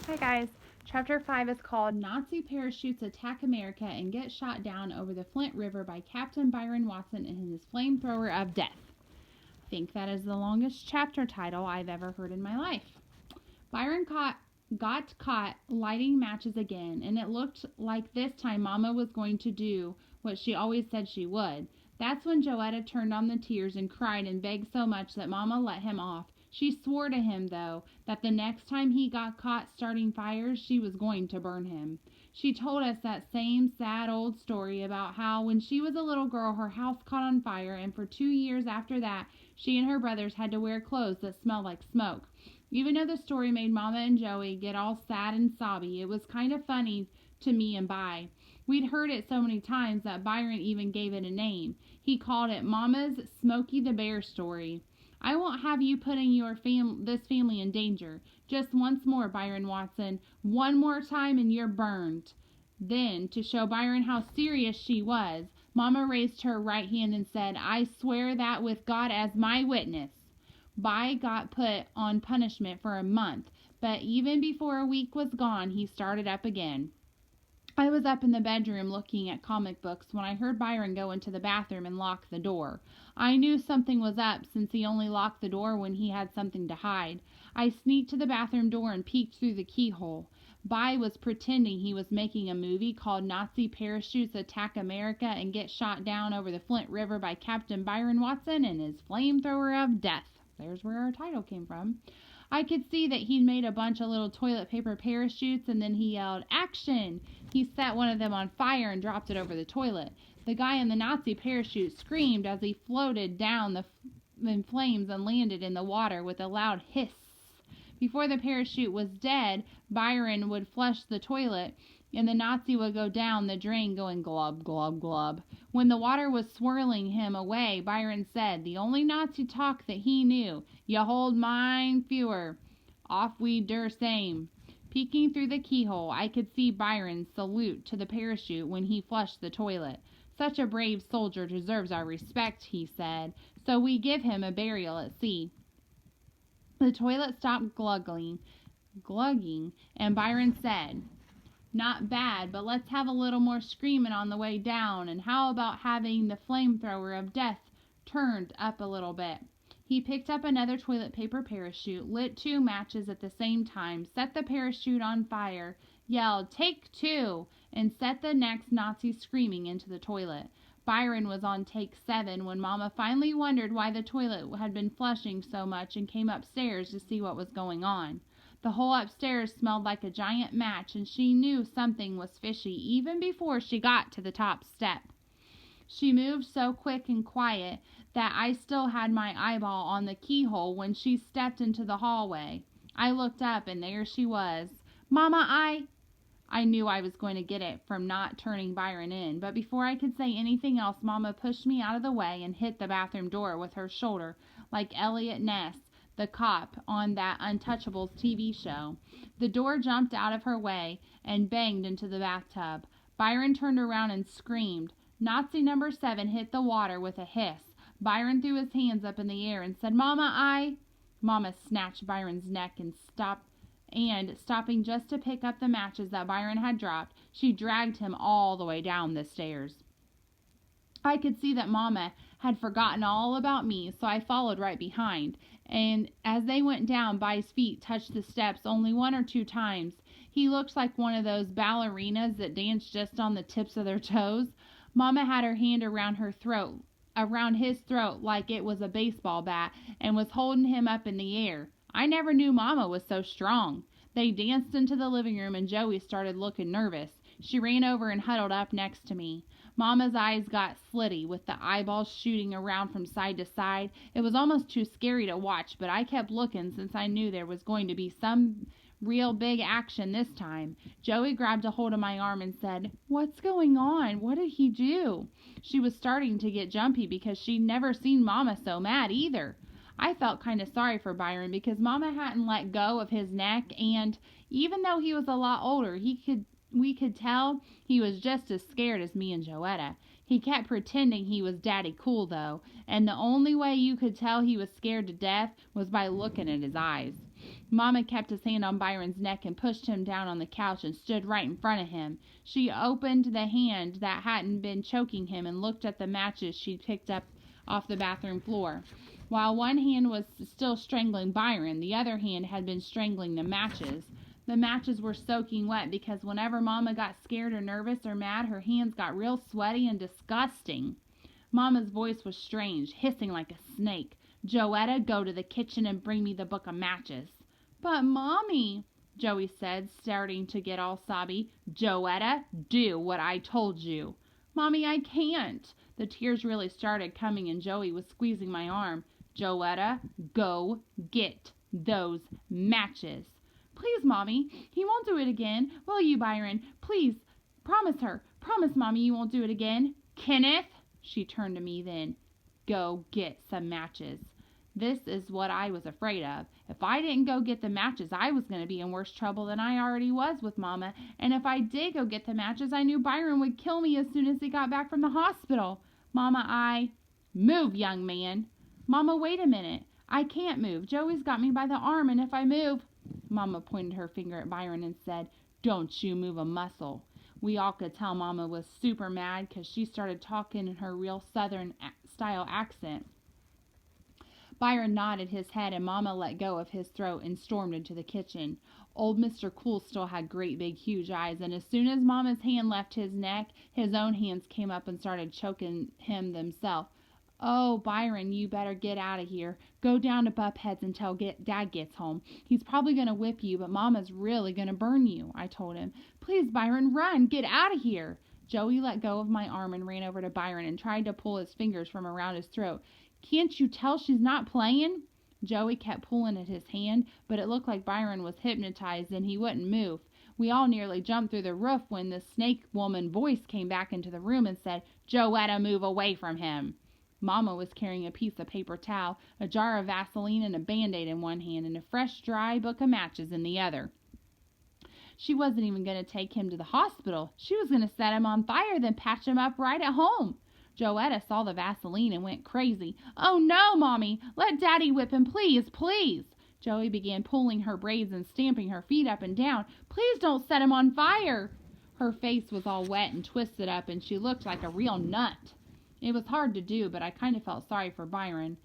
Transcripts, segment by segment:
Hi guys. Chapter 5 is called Nazi Parachutes Attack America and Get Shot Down Over the Flint River by Captain Byron Watson and his Flamethrower of Death. I think that is the longest chapter title I've ever heard in my life. Byron got caught lighting matches again, and it looked like this time Mama was going to do what she always said she would. That's when Joetta turned on the tears and cried and begged so much that Mama let him off. She swore to him, though, that the next time he got caught starting fires, she was going to burn him. She told us that same sad old story about how when she was a little girl her house caught on fire, and for 2 years after that she and her brothers had to wear clothes that smelled like smoke. Even though the story made Mama and Joey get all sad and sobby, it was kind of funny to me and Bi. We'd heard it so many times that Byron even gave it a name. He called it Mama's Smokey the Bear story. I won't have you putting this family in danger. Just once more, Byron Watson. One more time and you're burned. Then, to show Byron how serious she was, Mama raised her right hand and said, I swear that with God as my witness. Bi got put on punishment for a month, but even before a week was gone, he started up again. I was up in the bedroom looking at comic books when I heard Byron go into the bathroom and lock the door. I knew something was up since he only locked the door when he had something to hide. I sneaked to the bathroom door and peeked through the keyhole. Bi was pretending he was making a movie called Nazi Parachutes Attack America and Get Shot Down Over the Flint River by Captain Byron Watson and his Flamethrower of Death. There's where our title came from. I could see that he'd made a bunch of little toilet paper parachutes, and then he yelled, Action! He set one of them on fire and dropped it over the toilet. The guy in the Nazi parachute screamed as he floated down in flames and landed in the water with a loud hiss. Before the parachute was dead, Byron would flush the toilet, and the Nazi would go down the drain going glub, glub, glub. When the water was swirling him away, Byron said, the only Nazi talk that he knew, "You hold mine fewer." Off we der same. Peeking through the keyhole, I could see Byron salute to the parachute when he flushed the toilet. Such a brave soldier deserves our respect, he said, so we give him a burial at sea. The toilet stopped glugging, and Byron said, Not bad, but let's have a little more screaming on the way down, and how about having the Flamethrower of Death turned up a little bit? He picked up another toilet paper parachute, lit 2 matches at the same time, set the parachute on fire, yelled, Take 2, and set the next Nazi screaming into the toilet. Byron was on take 7 when Mama finally wondered why the toilet had been flushing so much and came upstairs to see what was going on. The whole upstairs smelled like a giant match, and she knew something was fishy even before she got to the top step. She moved so quick and quiet that I still had my eyeball on the keyhole when she stepped into the hallway. I looked up, and there she was. Mama, I knew I was going to get it from not turning Byron in, but before I could say anything else, Mama pushed me out of the way and hit the bathroom door with her shoulder like Elliot Ness, the cop on that Untouchables TV show. The door jumped out of her way and banged into the bathtub. Byron turned around and screamed. Nazi number 7 hit the water with a hiss. Byron threw his hands up in the air and said, Mama, Mama snatched Byron's neck and stopping just to pick up the matches that Byron had dropped, she dragged him all the way down the stairs. I could see that Mama had forgotten all about me, so I followed right behind, and as they went down, Bi's feet touched the steps only 1 or 2 times. He looked like one of those ballerinas that dance just on the tips of their toes. Mama had her hand around his throat like it was a baseball bat, and was holding him up in the air. I never knew Mama was so strong. They danced into the living room, and Joey started looking nervous. She ran over and huddled up next to me. Mama's eyes got slitty, with the eyeballs shooting around from side to side. It was almost too scary to watch, but I kept looking since I knew there was going to be some real big action this time. Joey grabbed a hold of my arm and said, What's going on? What did he do? She was starting to get jumpy because she'd never seen Mama so mad either. I felt kind of sorry for Byron because Mama hadn't let go of his neck, and even though he was a lot older, we could tell he was just as scared as me and Joetta. He kept pretending he was Daddy Cool, though, and the only way you could tell he was scared to death was by looking at his eyes. Mama kept his hand on Byron's neck and pushed him down on the couch and stood right in front of him. She opened the hand that hadn't been choking him and looked at the matches she'd picked up off the bathroom floor. While one hand was still strangling Byron, the other hand had been strangling the matches. The matches were soaking wet because whenever Mama got scared or nervous or mad, her hands got real sweaty and disgusting. Mama's voice was strange, hissing like a snake. "Joetta, go to the kitchen and bring me the book of matches." "But, Mommy," Joey said, starting to get all sobby. "Joetta, do what I told you." "Mommy, I can't." The tears really started coming and Joey was squeezing my arm. "Joetta, go get those matches." "Please, Mommy, he won't do it again. Will you, Byron? Please, promise her. Promise, Mommy, you won't do it again." "Kenneth," she turned to me then, "go get some matches." This is what I was afraid of. If I didn't go get the matches, I was going to be in worse trouble than I already was with Mama. And if I did go get the matches, I knew Byron would kill me as soon as he got back from the hospital. Mama, Move, young man." "Mama, wait a minute. I can't move. Joey's got me by the arm, and if I move..." Mama pointed her finger at Byron and said, "Don't you move a muscle." We all could tell Mama was super mad because she started talking in her real Southern style accent. Byron nodded his head and Mama let go of his throat and stormed into the kitchen. Old Mr. Cool still had great big huge eyes, and as soon as Mama's hand left his neck, his own hands came up and started choking him themselves. "Oh, Byron, you better get out of here. Go down to Buckhead's until Dad gets home. He's probably going to whip you, but Mama's really going to burn you," I told him. "Please, Byron, run. Get out of here." Joey let go of my arm and ran over to Byron and tried to pull his fingers from around his throat. "Can't you tell she's not playing?" Joey kept pulling at his hand, but it looked like Byron was hypnotized and he wouldn't move. We all nearly jumped through the roof when the snake woman voice came back into the room and said, "Joetta, move away from him." Mama was carrying a piece of paper towel, a jar of Vaseline, and a Band-Aid in one hand and a fresh, dry book of matches in the other. She wasn't even going to take him to the hospital. She was going to set him on fire, then patch him up right at home. Joetta saw the Vaseline and went crazy. "Oh, no, Mommy! Let Daddy whip him, please, please!" Joey began pulling her braids and stamping her feet up and down. "Please don't set him on fire!" Her face was all wet and twisted up, and she looked like a real nut. It was hard to do, but I kind of felt sorry for Byron.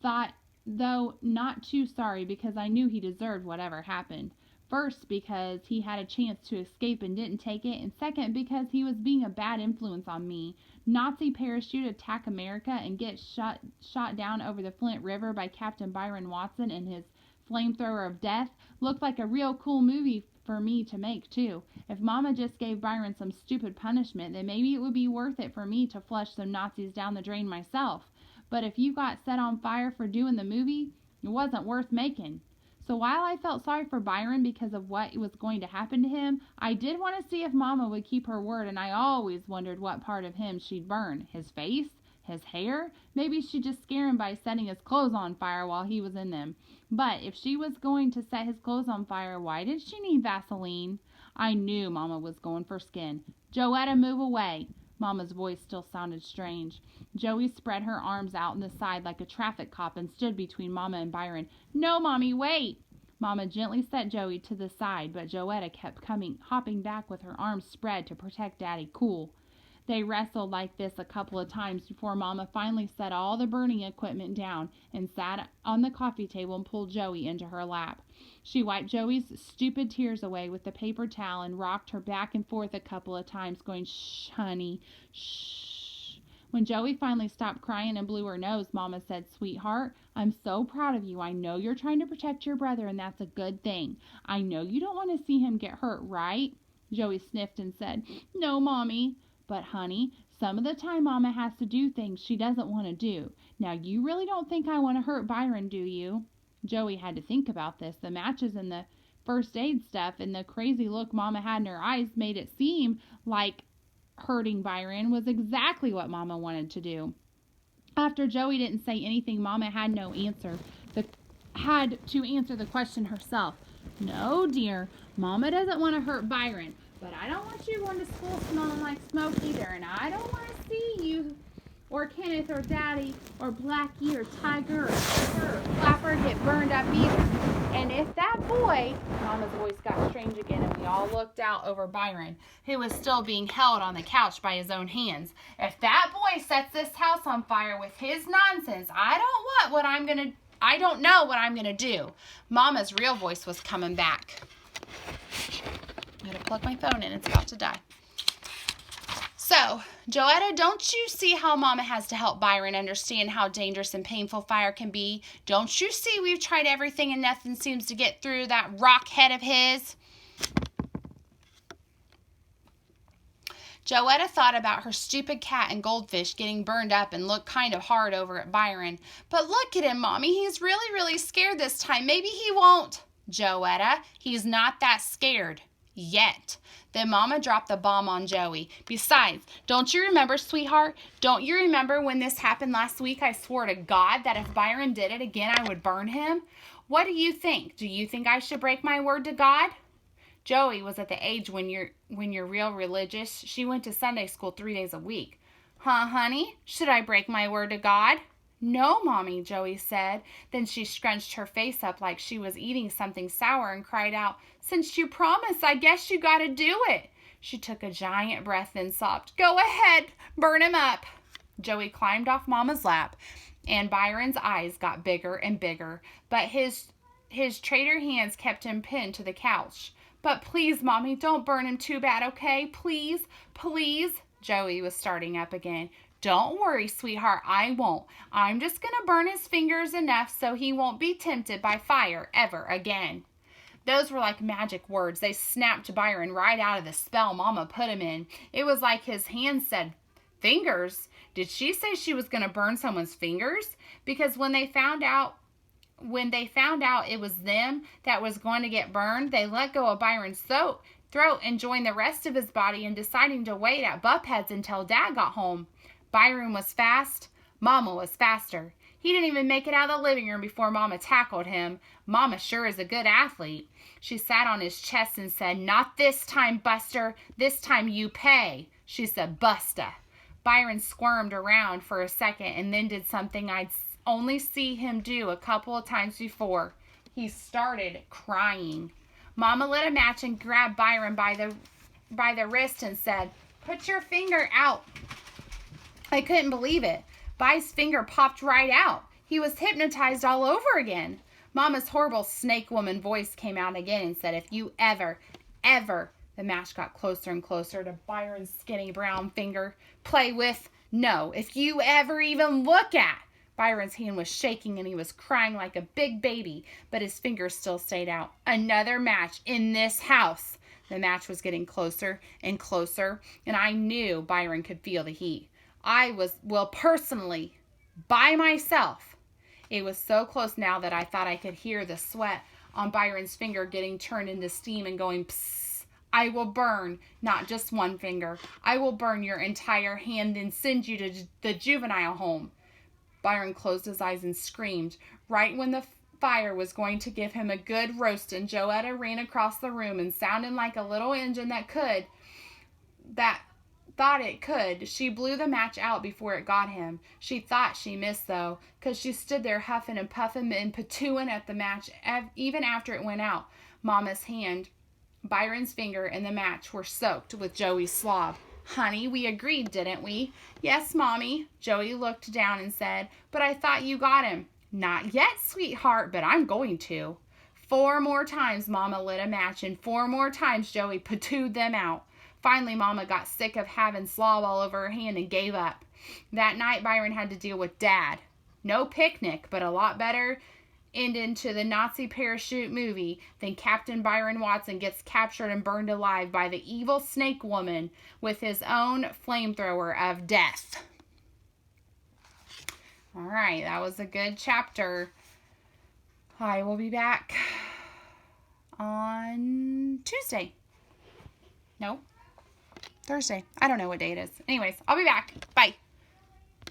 Though not too sorry because I knew he deserved whatever happened. First, because he had a chance to escape and didn't take it, and second, because he was being a bad influence on me. Nazi parachute attack America and get shot down over the Flint River by Captain Byron Watson and his flamethrower of death looked like a real cool movie for me to make, too. If Mama just gave Byron some stupid punishment, then maybe it would be worth it for me to flush some Nazis down the drain myself. But if you got set on fire for doing the movie, it wasn't worth making. So while I felt sorry for Byron because of what was going to happen to him, I did want to see if Mama would keep her word, and I always wondered what part of him she'd burn. His face? His hair? Maybe she'd just scare him by setting his clothes on fire while he was in them. But if she was going to set his clothes on fire, why did she need Vaseline? I knew Mama was going for skin. "Joetta, move away." Mama's voice still sounded strange. Joey spread her arms out on the side like a traffic cop and stood between Mama and Byron. "No, Mommy, wait!" Mama gently set Joey to the side, but Joetta kept hopping back with her arms spread to protect Daddy cool. They wrestled like this a couple of times before Mama finally set all the burning equipment down and sat on the coffee table and pulled Joey into her lap. She wiped Joey's stupid tears away with the paper towel and rocked her back and forth a couple of times, going, "Shh, honey, shh." When Joey finally stopped crying and blew her nose, Mama said, "Sweetheart, I'm so proud of you. I know you're trying to protect your brother, and that's a good thing. I know you don't want to see him get hurt, right?" Joey sniffed and said, "No, Mommy." "But, honey, some of the time Mama has to do things she doesn't want to do. Now, you really don't think I want to hurt Byron, do you?" Joey had to think about this. The matches and the first aid stuff and the crazy look Mama had in her eyes made it seem like hurting Byron was exactly what Mama wanted to do. After Joey didn't say anything, Mama had to answer the question herself. "No, dear, Mama doesn't want to hurt Byron. But I don't want you going to school smelling like smoke either, and I don't want to see you or Kenneth or Daddy or Blackie or Tiger or Skipper or Flapper get burned up either. And if boy, Mama's voice got strange again, and we all looked out over Byron, who was still being held on the couch by his own hands. If that boy sets this house on fire with his nonsense, I don't know what I'm gonna do. Mama's real voice was coming back. I had to plug my phone in, it's about to die. So, Joetta, don't you see how Mama has to help Byron understand how dangerous and painful fire can be? Don't you see we've tried everything and nothing seems to get through that rock head of his? Joetta thought about her stupid cat and goldfish getting burned up and looked kind of hard over at Byron. But look at him, Mommy. He's really, really scared this time. Maybe he won't. Joetta, he's not that scared. Yet. Then Mama dropped the bomb on Joey. Besides, don't you remember, sweetheart? Don't you remember when this happened last week? I swore to God that if Byron did it again, I would burn him. What do you think? Do you think I should break my word to God? Joey was at the age when you're real religious. She went to Sunday school 3 days a week. Huh, honey? Should I break my word to God? No, Mommy, Joey said. Then she scrunched her face up like she was eating something sour and cried out, Since you promised, I guess you gotta do it. She took a giant breath and sobbed, Go ahead, burn him up. Joey climbed off Mama's lap, and Byron's eyes got bigger and bigger, but his traitor hands kept him pinned to the couch. But please, Mommy, don't burn him too bad, okay? Please, please. Joey was starting up again. Don't worry, sweetheart, I won't. I'm just going to burn his fingers enough so he won't be tempted by fire ever again. Those were like magic words. They snapped Byron right out of the spell Mama put him in. It was like his hands said, Fingers? Did she say she was going to burn someone's fingers? Because when they found out it was them that was going to get burned, they let go of Byron's throat and joined the rest of his body in deciding to wait at Buckhead's until Dad got home. Byron was fast. Mama was faster. He didn't even make it out of the living room before Mama tackled him. Mama sure is a good athlete. She sat on his chest and said, Not this time, Buster. This time you pay. She said, Busta. Byron squirmed around for a second and then did something I'd only see him do a couple of times before. He started crying. Mama lit a match and grabbed Byron by the wrist and said, Put your finger out. I couldn't believe it. By's finger popped right out. He was hypnotized all over again. Mama's horrible snake woman voice came out again and said, If you ever, the match got closer and closer to Byron's skinny brown finger, play with, no, if you ever even look at. Byron's hand was shaking and he was crying like a big baby, but his fingers still stayed out. Another match in this house. The match was getting closer and closer, and I knew Byron could feel the heat. I was, personally, by myself. It was so close now that I thought I could hear the sweat on Byron's finger getting turned into steam and going, psst. I will burn, not just one finger. I will burn your entire hand and send you to the juvenile home. Byron closed his eyes and screamed. Right when the fire was going to give him a good roasting, Joetta ran across the room and sounding like a little engine that thought it could. She blew the match out before it got him. She thought she missed, though, because she stood there huffing and puffing and patooing at the match even after it went out. Mama's hand, Byron's finger, and the match were soaked with Joey's slob. Honey, we agreed, didn't we? Yes, Mommy. Joey looked down and said, But I thought you got him. Not yet, sweetheart, but I'm going to. 4 more times Mama lit a match, and 4 more times Joey patooed them out. Finally, Mama got sick of having slob all over her hand and gave up. That night, Byron had to deal with Dad. No picnic, but a lot better ending to the Nazi parachute movie than Captain Byron Watson gets captured and burned alive by the evil snake woman with his own flamethrower of death. All right, that was a good chapter. I will be back on Tuesday. No, Thursday. I don't know what day it is. Anyways, I'll be back. Bye.